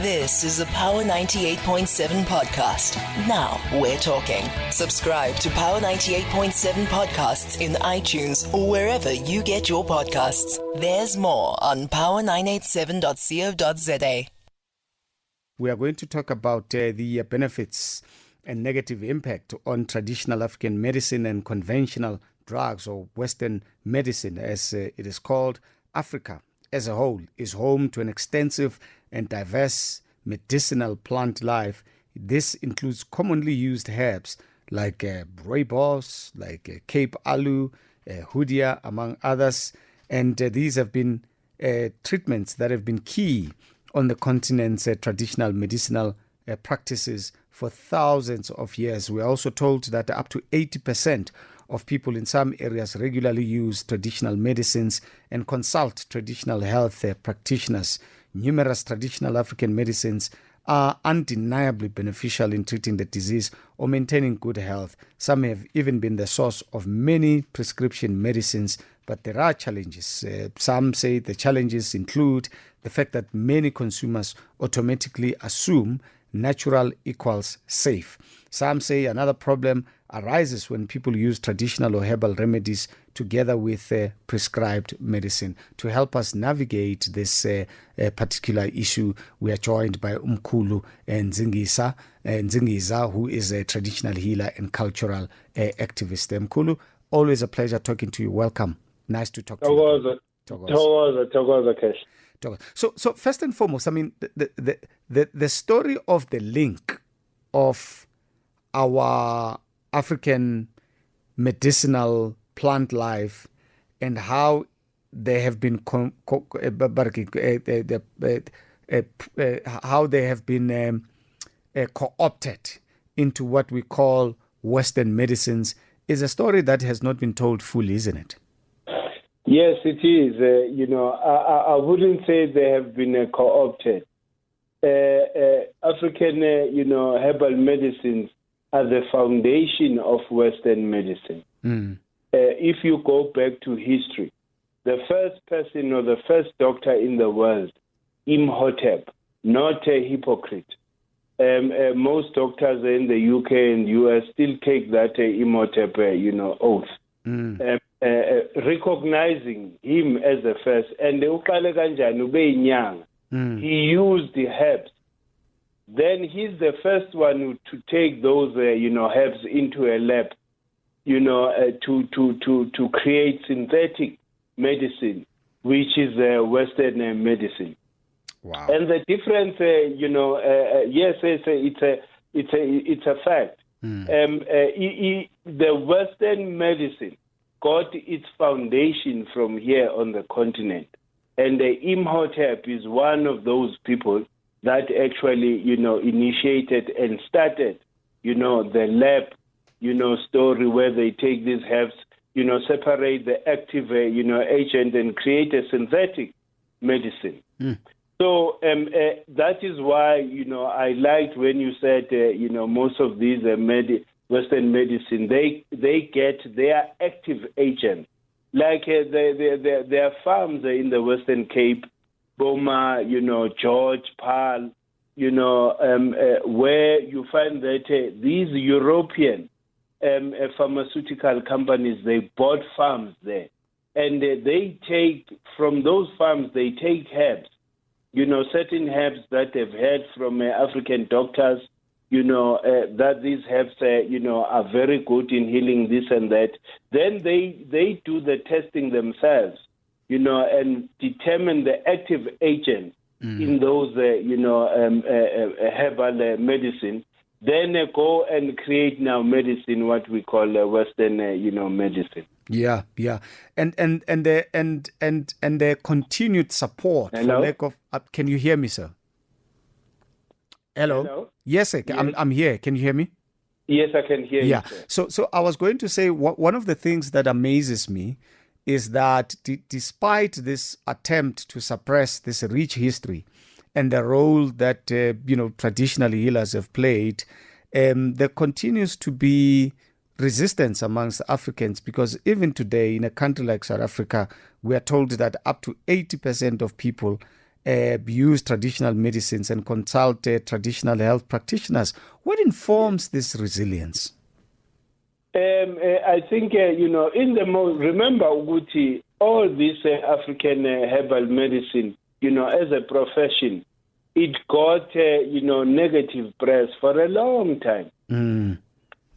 This is a Power 98.7 podcast. Now we're talking. Subscribe to Power 98.7 podcasts in iTunes or wherever you get your podcasts. There's more on power987.co.za. We are going to talk about the benefits and negative impact on traditional African medicine and conventional drugs, or Western medicine as it is called. Africa as a whole is home to an extensive and diverse medicinal plant life. This includes commonly used herbs like rooibos, like Cape aloe, hoodia, among others. And these have been treatments that have been key on the continent's traditional medicinal practices for thousands of years. We are also told that up to 80% of people in some areas regularly use traditional medicines and consult traditional health practitioners. Numerous traditional African medicines are undeniably beneficial in treating the disease or maintaining good health. Some have even been the source of many prescription medicines, but there are challenges. Some say the challenges include the fact that many consumers automatically assume natural equals safe. Some say another problem arises when people use traditional or herbal remedies together with prescribed medicine. To help us navigate this particular issue, we are joined by Mkhulu Nsingiza, who is a traditional healer and cultural activist. Mkhulu, always a pleasure talking to you. Welcome. Nice to talk to you. So first and foremost, I mean, the story of the link of our African medicinal plant life and how they have been co-opted into what we call Western medicines is a story that has not been told fully, isn't it? Yes, it is. I wouldn't say they have been co-opted. African, herbal medicines are the foundation of Western medicine. If you go back to history, the first person or the first doctor in the world, Imhotep, not a hypocrite. Most doctors in the UK and US still take that Imhotep, oath. Recognizing him as the first, and he used the herbs. Then he's the first one to take those, herbs into a lab, to create synthetic medicine, which is Western medicine. Wow! And the difference, yes, it's a fact. The Western medicine got its foundation from here on the continent. And Imhotep is one of those people that actually, initiated and started, the lab, story where they take these herbs, separate the active, agent and create a synthetic medicine. So that is why, I liked when you said, most of these Western medicine, they get their active agent. Like there are farms in the Western Cape, Boma, George, Paarl, where you find that these European pharmaceutical companies, they bought farms there. And they take, from those farms, they take herbs, certain herbs that they've heard from African doctors, that these herbs, are very good in healing this and that. Then they do the testing themselves, and determine the active agent in those, herbal medicine. Then go and create now medicine, what we call Western, medicine. Yeah, and the continued support. Hello? For lack of. Can you hear me, sir? Hello? Yes, sir. Yes. I'm here. Can you hear me? Yes, I can hear you. Yeah. So I was going to say one of the things that amazes me is that despite this attempt to suppress this rich history and the role that traditional healers have played, there continues to be resistance amongst Africans, because even today in a country like South Africa, we are told that up to 80% of people use traditional medicines and consult traditional health practitioners. What informs this resilience? I think, remember, Uguti, all this African herbal medicine, as a profession, it got, negative press for a long time.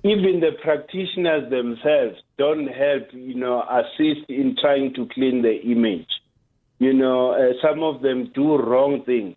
Even the practitioners themselves don't help, assist in trying to clean the image. Some of them do wrong things.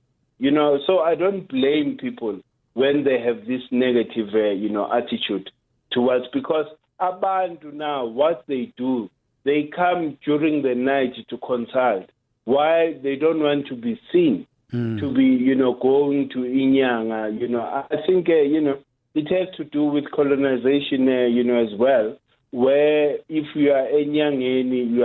So I don't blame people when they have this negative, attitude towards, because abantu now, what they do, they come during the night to consult. Why? They don't want to be seen, to be, going to Inyanga. I think, it has to do with colonization, as well, where if you are Enyangeni, you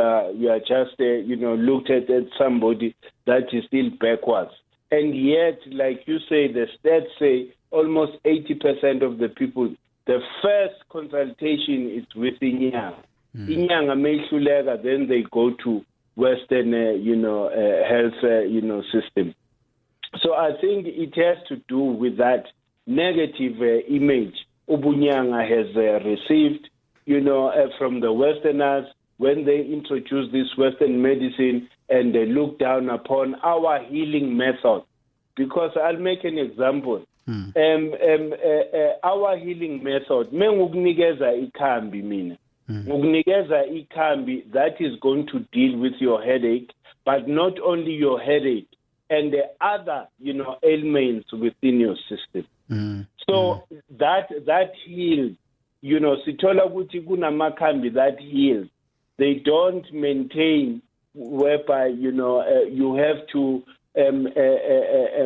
are just, looked at as somebody that is still backwards. And yet, like you say, the stats say almost 80% of the people, the first consultation is with Inyanga. Inyanga mehluleka, then they go to Western, health, system. So I think it has to do with that negative image Ubunyanga has received, from the Westerners when they introduce this Western medicine and they look down upon our healing method. Because I'll make an example. Our healing method, mengukunikeza ikhambi mina. Ngukunikeza ikhambi that is going to deal with your headache, but not only your headache and the other, ailments within your system. So that heals. Sithola ukuthi kunamakhambi that heals. They don't maintain whereby you have to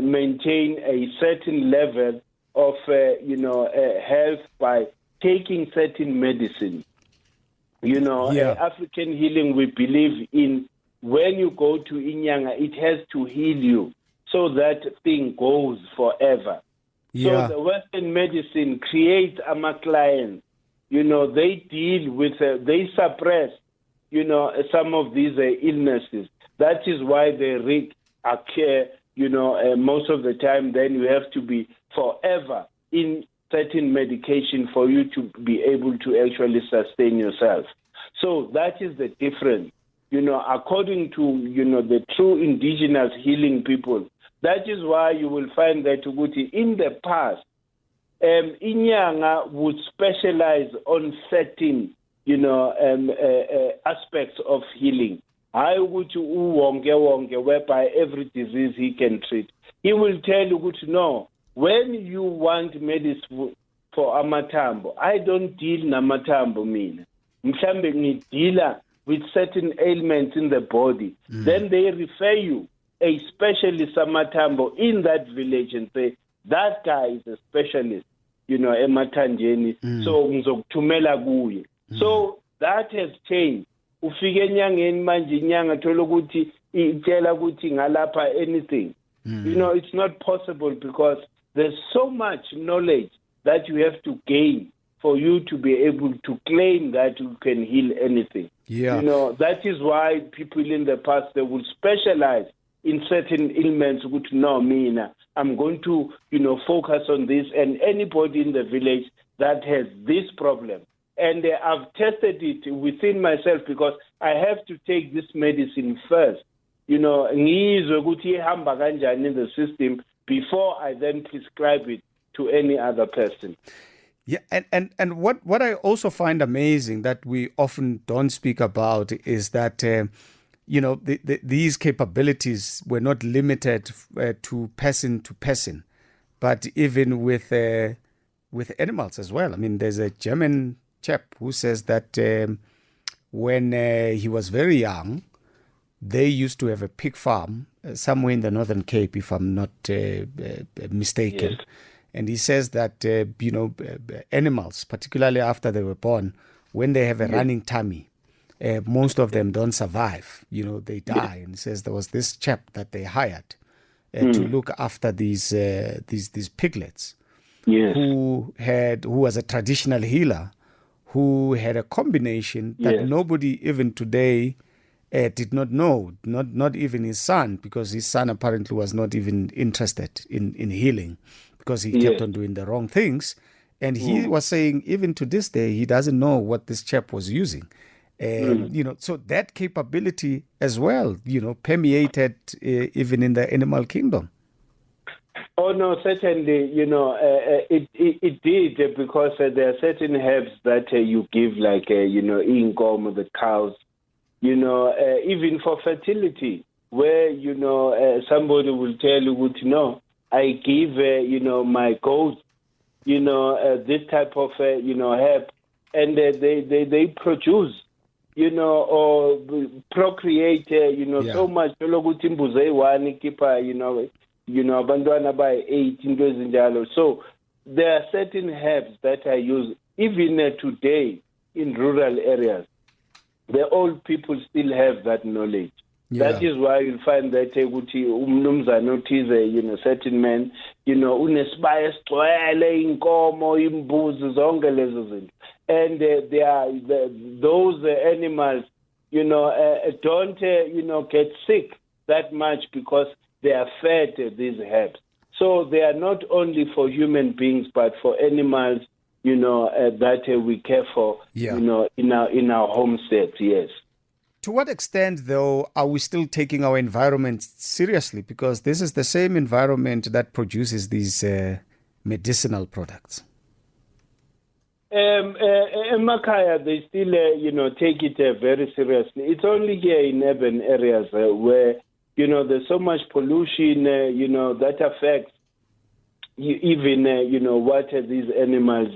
maintain a certain level of health by taking certain medicine. African healing, we believe in when you go to Inyanga, it has to heal you so that thing goes forever. So the Western medicine creates clients. They deal with, they suppress, some of these illnesses. That is why they occur, most of the time. Then you have to be forever in certain medication for you to be able to actually sustain yourself. So that is the difference. According to, the true indigenous healing people, that is why you will find that in the past, Inyanga would specialize on certain, aspects of healing. I would whereby every disease he can treat. He will tell you, no, when you want medicine for amatambo, I don't deal namatambo mina. Mhlambe ngidila with certain ailments in the body. Then they refer you a specialist amatambo in that village and say, that guy is a specialist, emathanjeni, so ngizokuthumela kuye. So that has changed. Ufike enyangeni manje inyanga thola ukuthi itshela ukuthi ngalapha anything. It's not possible because there's so much knowledge that you have to gain for you to be able to claim that you can heal anything. That is why people in the past, they will specialize in certain ailments. No, mina, I'm going to, focus on this, and anybody in the village that has this problem. And I've tested it within myself because I have to take this medicine first. Ngizwe ukuthi ihamba kanjani in the system before I then prescribe it to any other person. Yeah, and what I also find amazing that we often don't speak about is that these capabilities were not limited to person, but even with animals as well. I mean, there's a German chap who says that when he was very young, they used to have a pig farm somewhere in the Northern Cape, if I'm not mistaken. Yes. And he says that, animals, particularly after they were born, when they have a running tummy, most of them don't survive. They die. And he says there was this chap that they hired to look after these piglets, who was a traditional healer, who had a combination that nobody even today did not know, not even his son, because his son apparently was not even interested in healing because he kept on doing the wrong things. And he was saying, even to this day, he doesn't know what this chap was using. So that capability as well, permeated even in the animal kingdom. Oh no, certainly. It did, because there are certain herbs that you give, like inkomo, the cows. Even for fertility, where somebody will tell you, no, I give my goats, this type of herb, and they produce, or procreate, so much. Abantwana by 8 into ezinjalo. So there are certain herbs that are used even today in rural areas. The old people still have that knowledge. Yeah. That is why you'll find that umnumzana othize, certain men, unesibaya esigcwele inkomo, imbuzi, zonke lezo zinto. And those animals, don't, get sick that much because they are fed these herbs. So they are not only for human beings, but for animals, that we care for, in our homesteads, yes. To what extent, though, are we still taking our environment seriously? Because this is the same environment that produces these medicinal products. Makaya, they still, take it very seriously. It's only here in urban areas where there's so much pollution, that affects even, what these animals,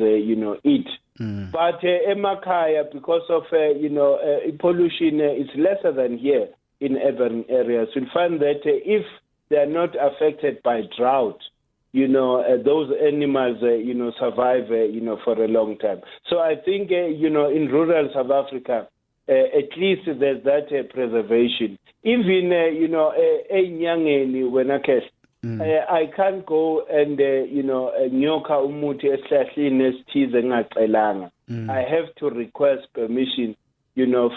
eat. But Emakaya, because of, pollution is lesser than here in urban areas. You'll find that if they are not affected by drought, those animals, survive, for a long time. So I think, in rural South Africa, at least there's that preservation. Even, when I can't go and, nyoka umuthi esihlahleni esithize ngacelanga. I have to request permission,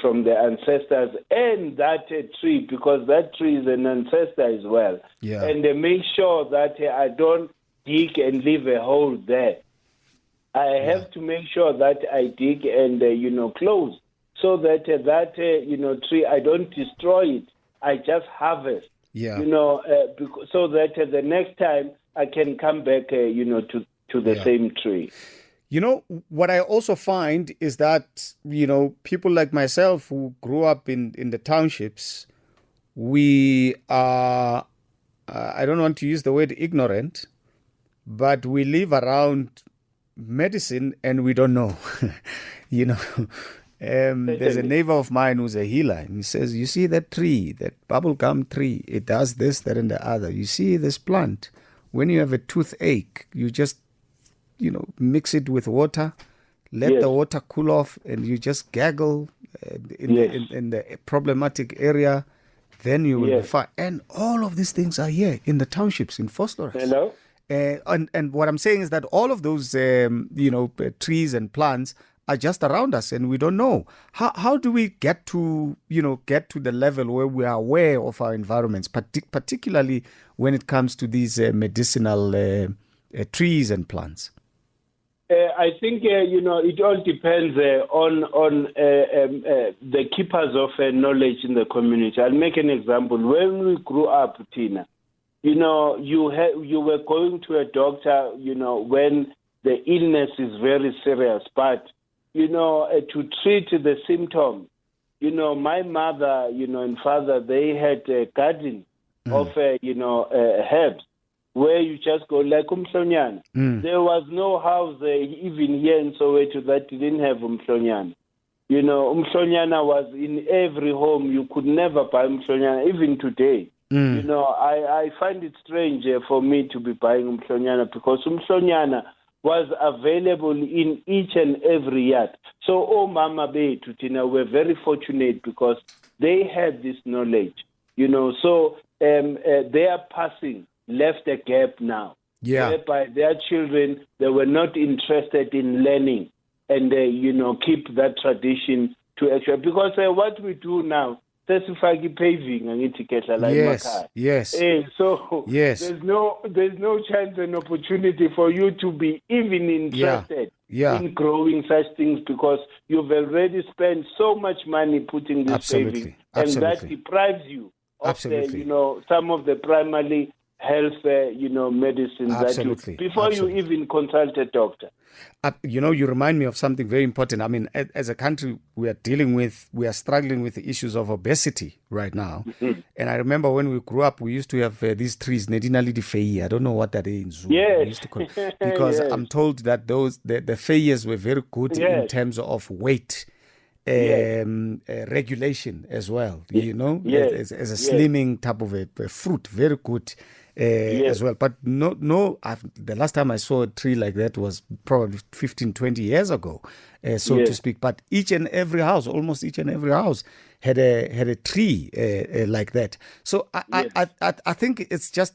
from the ancestors and that tree, because that tree is an ancestor as well. Yeah. And make sure that I don't dig and leave a hole there. I have to make sure that I dig and, close, so that tree, I don't destroy it. I just harvest. Yeah. So that the next time I can come back, to the same tree. What I also find is that, people like myself who grew up in the townships, we are, I don't want to use the word ignorant, but we live around medicine and we don't know, There's a neighbor of mine who's a healer, and he says, you see that tree, that bubblegum tree, it does this, that, and the other. You see this plant, when you have a toothache, you just, mix it with water, let the water cool off, and you just gargle in the problematic area, then you will be fine. And all of these things are here in the townships, in Vosloorus. Hello? And what I'm saying is that all of those, trees and plants are just around us, and we don't know. How do we get to the level where we are aware of our environments, particularly when it comes to these medicinal trees and plants? I think it all depends on the keepers of knowledge in the community. I'll make an example. When we grew up, Tina, you were going to a doctor, when the illness is very serious, but to treat the symptom. My mother, and father, they had a garden of, herbs, where you just go like umhlonyana. There was no house even here in Soweto that didn't have umhlonyana. Umhlonyana was in every home. You could never buy umhlonyana, even today. I find it strange for me to be buying umhlonyana, because umhlonyana was available in each and every yard. So, Mama Betu, Tina, were very fortunate because they had this knowledge, So, their passing left a gap now. Yeah. Whereby their children, they were not interested in learning and, keep that tradition to actually. Because what we do now, sesifake paving angithi kehla la emakhaya. Yes. So Yes. there's no chance and opportunity for you to be even interested in growing such things, because you've already spent so much money putting this paving, and that deprives you of the, some of the primarily health, medicines that you, before you even consult a doctor. You remind me of something very important. I mean, as a country, we are struggling with the issues of obesity right now. Mm-hmm. And I remember when we grew up, we used to have these trees, Nedinali di Fei. I don't know what that is in Zulu. Yes. We used to call it, because I'm told that the Feias were very good in terms of weight regulation as well. As a slimming type of a fruit, very good. As well. But the last time I saw a tree like that was probably 15, 20 years ago, so to speak. But almost each and every house had a tree like that. So I think it's just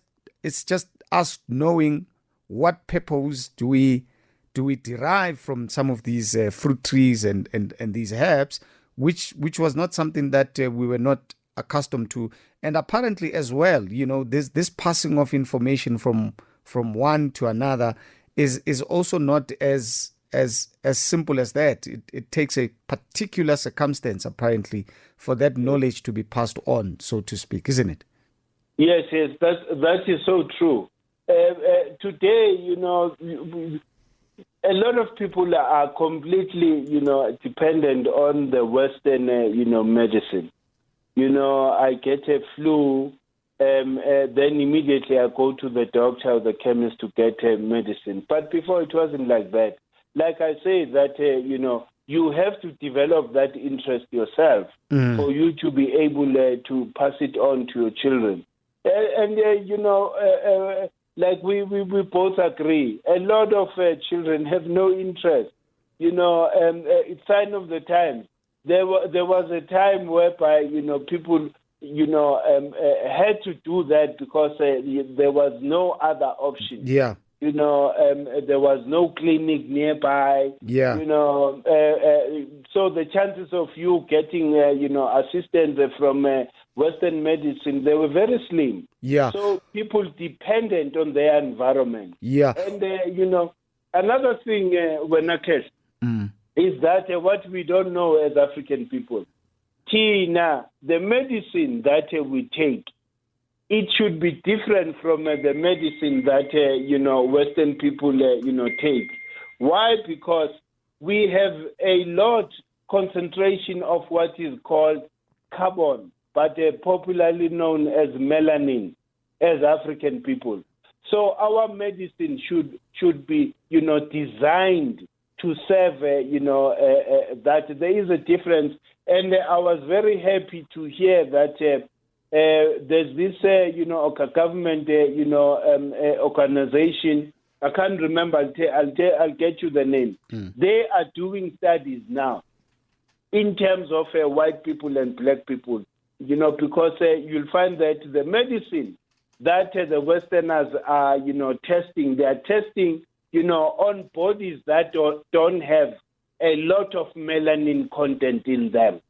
us knowing what purpose do we derive from some of these fruit trees and these herbs, which was not something that we were not accustomed to. And apparently as well, this passing of information from one to another is also not as simple as that. It takes a particular circumstance, apparently, for that knowledge to be passed on, so to speak, isn't it? Yes, that is so true. Today, a lot of people are completely, dependent on the Western, medicine. I get a flu, then immediately I go to the doctor or the chemist to get medicine. But before, it wasn't like that. Like I say, that, you have to develop that interest yourself for you to be able to pass it on to your children. Like we both agree, a lot of children have no interest. It's sign of the times. There was a time whereby people had to do that because there was no other option. Yeah. There was no clinic nearby. Yeah. So the chances of you getting assistance from Western medicine, they were very slim. Yeah. So people dependent on their environment. Yeah. And another thing, Wenakesh, is that what we don't know as African people, Tina, the medicine that we take, it should be different from the medicine that Western people take. Why? Because we have a lot concentration of what is called carbon, but popularly known as melanin, as African people. So our medicine should be designed to serve, that there is a difference. And I was very happy to hear that there's this, government, organization. I can't remember. I'll get you the name. They are doing studies now in terms of white people and black people, because you'll find that the medicine that the Westerners are, testing, they are testing on bodies that don't have a lot of melanin content in them,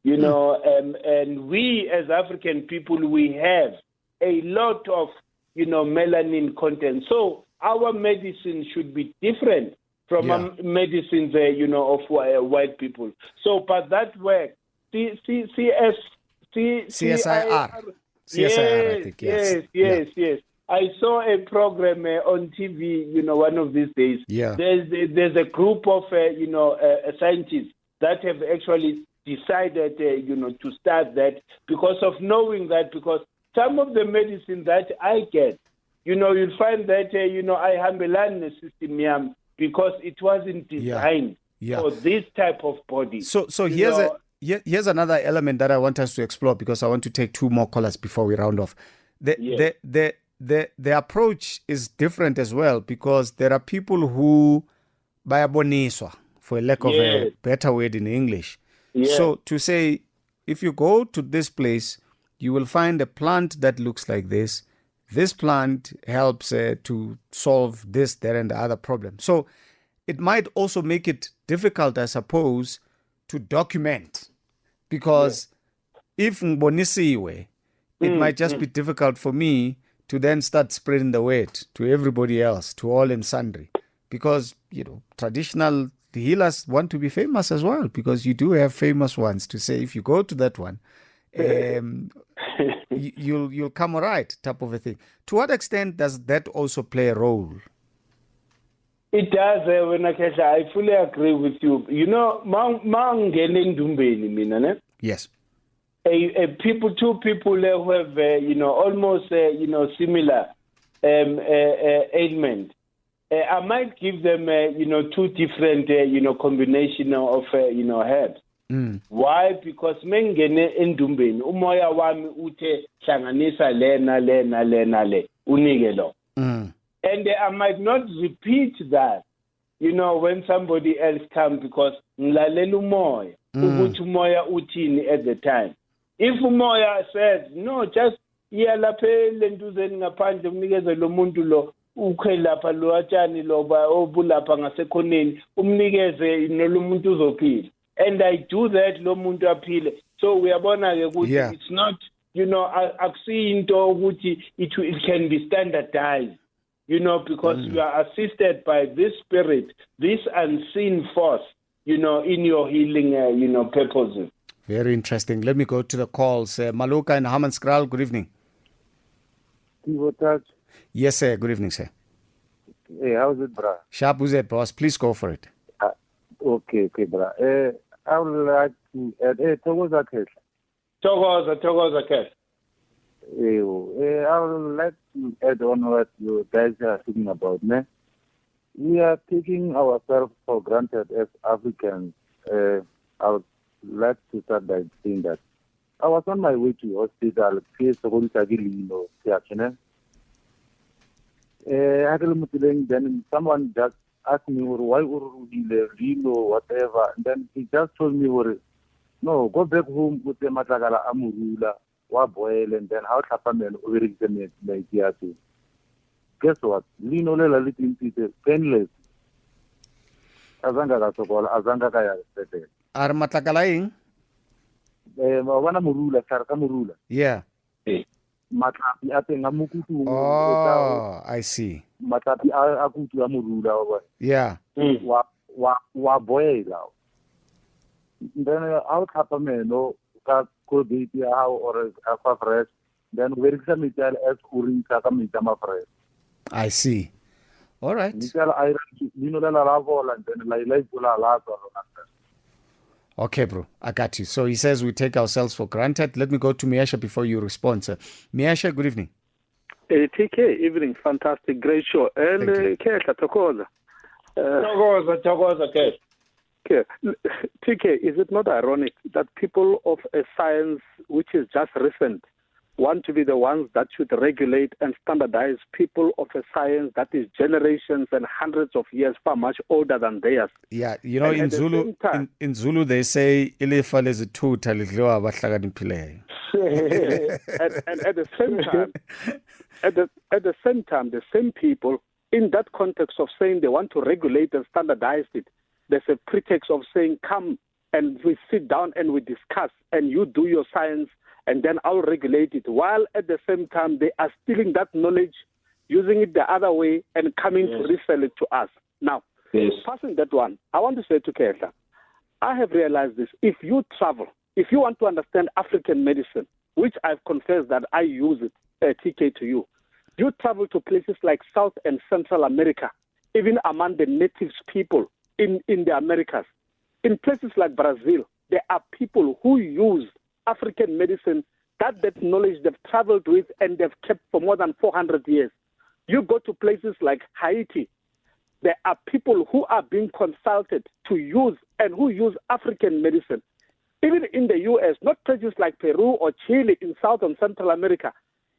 and we as African people, we have a lot of, melanin content. So our medicine should be different from medicines, of white people. So, but that work, CSIR. CSIR, I think, yes. I saw a program on TV, one of these days. Yeah. There's a group of, scientists that have actually decided, to start that because of knowing that, because some of the medicine that I get, you'll find that, I have a learning system because it wasn't designed for this type of body. So here's another element that I want us to explore, because I want to take two more callers before we round off. The approach is different as well, because there are people who bayaboniswa, for a lack of a better word in English. Yeah. So to say, if you go to this place, you will find a plant that looks like this. This plant helps to solve this, that, and the other problem. So it might also make it difficult, I suppose, to document, because if ngibonisiwe, it might just be difficult for me to then start spreading the word to everybody else, to all and sundry. Because, traditional healers want to be famous as well, because you do have famous ones to say, if you go to that one, you'll come all right, type of a thing. To what extent does that also play a role? It does, I fully agree with you. Yes. Two people who have, almost, similar ailment. I might give them, two different, combination of, herbs. Why? Because mengene endumbeni umoya wami uthe hlanganisa lena unike lo. And I might not repeat that, when somebody else comes, because ngilalela umoya ukuthi umoya uthini at the time. If umoya says no, just iyalaphe lentuzeni ngaphandle umnikeze lo muntu lo ukhwelapha lo atshani lo obulapha ngasekhoneni umnikeze lo muntu uzophila. And I do that, lo muntu aphile. So uyabona ke ukuthi it's not, akusi into ukuthi it can be standardized, because you are assisted by this spirit, this unseen force, in your healing, purposes. Very interesting. Let me go to the calls. Maluka and Hammanskraal, good evening. Yes, sir. Good evening, sir. Hey, how's it, bro? Sharp, who's it, boss? Please go for it. Okay, bro. I would like to add, Thokoza Kesh. Thokoza Kesh. I would like to add on what you guys are talking about, man. We are taking ourselves for granted as Africans. I would like to start by saying that I was on my way to hospital, then someone just asked me, why would you whatever? And then he just told me, no, go back home with the Matagala Amurula, boil, and then how Tapaman over the Nigeria. Guess what? Lino Lela Litin Peter, painless. Azanga Azanga Kaya. Are Matagalaing? Wana Murula, Sarka Murula. Yeah. Matapi ate ngamukutu. Oh, I see. Matapi akutu amurula. Yeah. Wa boila. Then out happen no could be how or a fresh. Then where is the metal as Urin Kakamita fresh? I see. All right. Metal iron, the lava and then like lava. Okay, bro. I got you. So he says we take ourselves for granted. Let me go to Miasha before you respond, sir. Miasha, good evening. TK, evening. Fantastic. Great show. And Kesha, Thokoza. Thokoza, Kesh. Okay. TK, is it not ironic that people of a science which is just recent want to be the ones that should regulate and standardize people of a science that is generations and hundreds of years far much older than theirs? Yeah, in Zulu, in Zulu they say ilifa lezithutha lidliwa abahlakaniphileyo. And at the same time, at the same time, the same people in that context of saying they want to regulate and standardize it, there's a pretext of saying come and we sit down and we discuss and you do your science and then I'll regulate it, while at the same time they are stealing that knowledge, using it the other way, and coming to resell it to us. Now, passing that one, I want to say to Kesha, I have realized this. If you travel, if you want to understand African medicine, which I've confessed that I use it, TK to you, you travel to places like South and Central America, even among the native people in the Americas. In places like Brazil, there are people who use African medicine, that knowledge they've traveled with and they've kept for more than 400 years. You go to places like Haiti, there are people who are being consulted to use and who use African medicine. Even in the U.S., not places like Peru or Chile in South and Central America,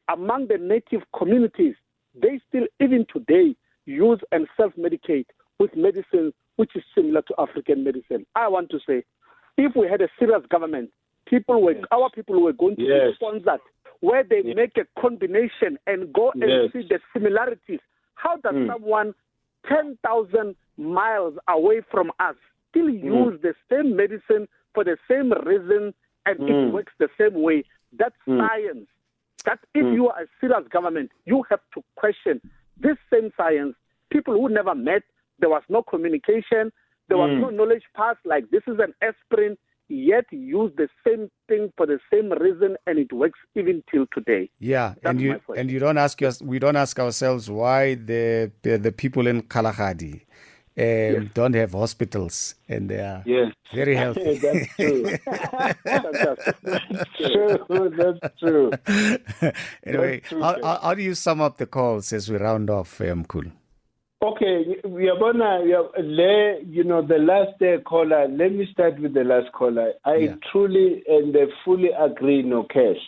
among the native communities, they still, even today, use and self-medicate with medicine which is similar to African medicine. I want to say, if we had a serious government, our people were going to be sponsored, where they make a combination and go and see the similarities. How does someone 10,000 miles away from us still use the same medicine for the same reason and it works the same way. That's science. That if you are a serious government, you have to question this same science. People who never met, there was no communication, there was no knowledge passed, like this is an aspirin, yet use the same thing for the same reason, and it works even till today. Yeah, That's and you don't ask us. We don't ask ourselves why the people in Kalahari don't have hospitals, and they are very healthy. That's true. That's true. Anyway, That's true. how do you sum up the calls as we round off, Mkhulu? Okay, we are gonna, the last caller. Let me start with the last caller. I truly and fully agree, no cash.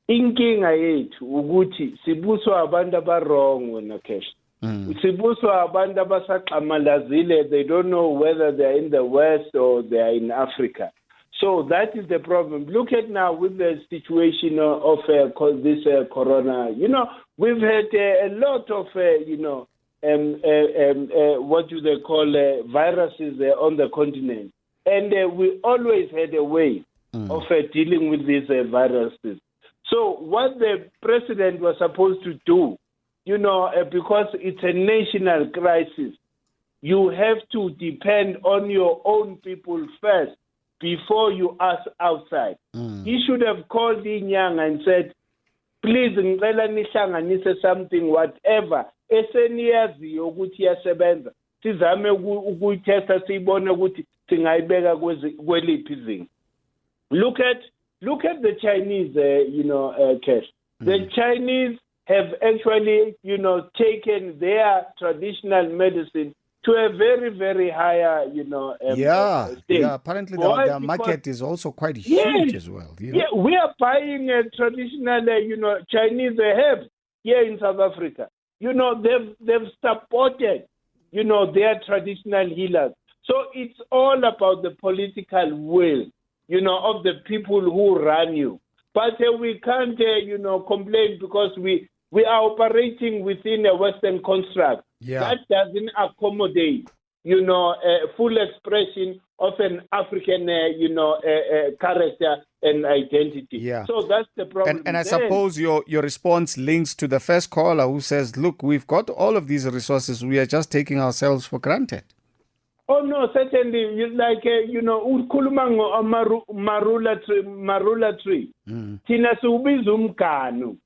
Inkinga yethu ukuthi sibuswa abantu abarong no cash. Sibuswa abantu abasaqamalazile. They don't know whether they are in the West or they are in Africa. So that is the problem. Look at now with the situation of this corona. We've had a lot of what do they call viruses on the continent, and we always had a way of dealing with these viruses. So what the president was supposed to do, because it's a national crisis, you have to depend on your own people first before you ask outside. He should have called Inyang and said, please, ngicela nihlanganise something, whatever, eseniyaziyo ukuthi yasebenza, sizame ukuyitesta siyibone ukuthi singayibeka kweliphi izinga. Look at the Chinese, Cash. The Chinese have actually, taken their traditional medicine to a very, very higher, stage. Apparently the market is also quite huge as well. Yeah, we are buying traditional, Chinese herbs here in South Africa. They've supported, their traditional healers. So it's all about the political will, of the people who run you. But we can't, complain because we are operating within a Western construct. That doesn't accommodate, full expression of an African, character and identity. Yeah. So that's the problem. And I suppose your response links to the first caller who says, look, we've got all of these resources. We are just taking ourselves for granted. Oh, no, certainly. Ukhuluma marula tree. Tina siwubiza umganu.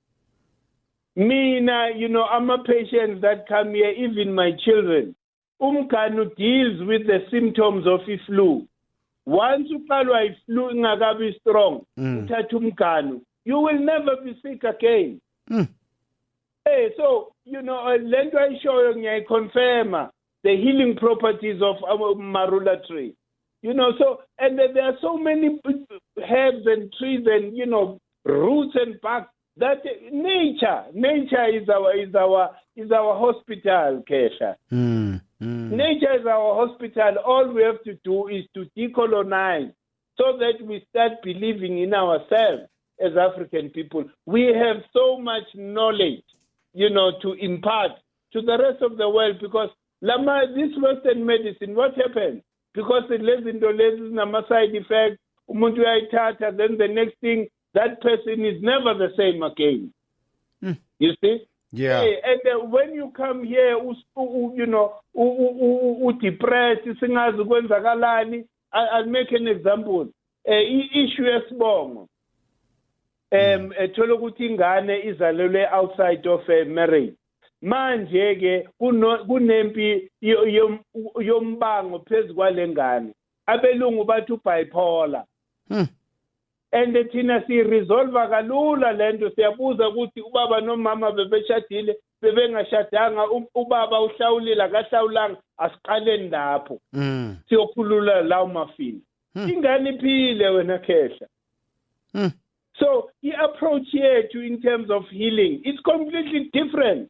Mina, I'm a patient that come here, even my children. Umganu deals with the symptoms of the flu. Once uqalwa flu ingakabi strong, uthatha umganu, you will never be sick again. Hey, so, lento ayishoyo ngiyayiconfirma the healing properties of marula tree. So, and there are so many herbs and trees and, roots and bark that nature is our hospital, Kesha. Nature is our hospital. All we have to do is to decolonize so that we start believing in ourselves as African people. We have so much knowledge, to impart to the rest of the world, because this Western medicine, what happened? Because it lives in the side effect, then the next thing, that person is never the same again. You see? Yeah. Hey, and when you come here, depressed, I'll make an example. Issue esibongo. Thola ukuthi ingane izalelwe outside of marriage. Manje ke kunempi yombango phezu kwalengane. Abelungu bathi bipolar. And thina si-resolve kalula lento, siyabuza ukuthi ubaba nomama bebeshadile bebengashadanga, ubaba uhlawulile akahlawulanga, asiqaleni lapho siyokhulula lawo mafini. Ingane iphile wena Khehla. So the approach here in terms of healing is completely different.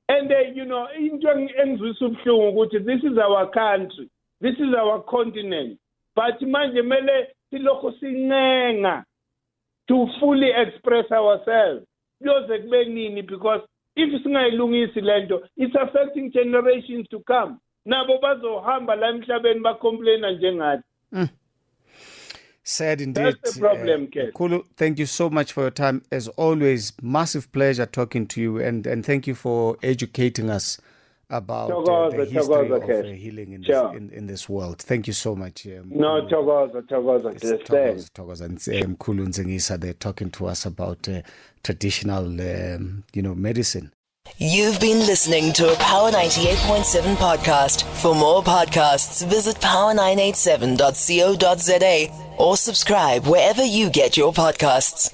And into engizwisa ubuhlungu ukuthi this is our country, this is our continent, but manje mele silokho sincenga to fully express ourselves. Kuyoze kube nini? Because if singayilungisi lento, it's affecting generations to come. Nabo bazohamba la emhlabeni bacomplaina njengathi. Sad indeed. That's the problem, Ken. Mkhulu, thank you so much for your time. As always, massive pleasure talking to you, and thank you for educating us about the history of healing in this world. Thank you so much. No, Thokoza. Mkhulu Nsingiza, they're talking to us about traditional, medicine. You've been listening to a Power 98.7 podcast. For more podcasts, visit power987.co.za or subscribe wherever you get your podcasts.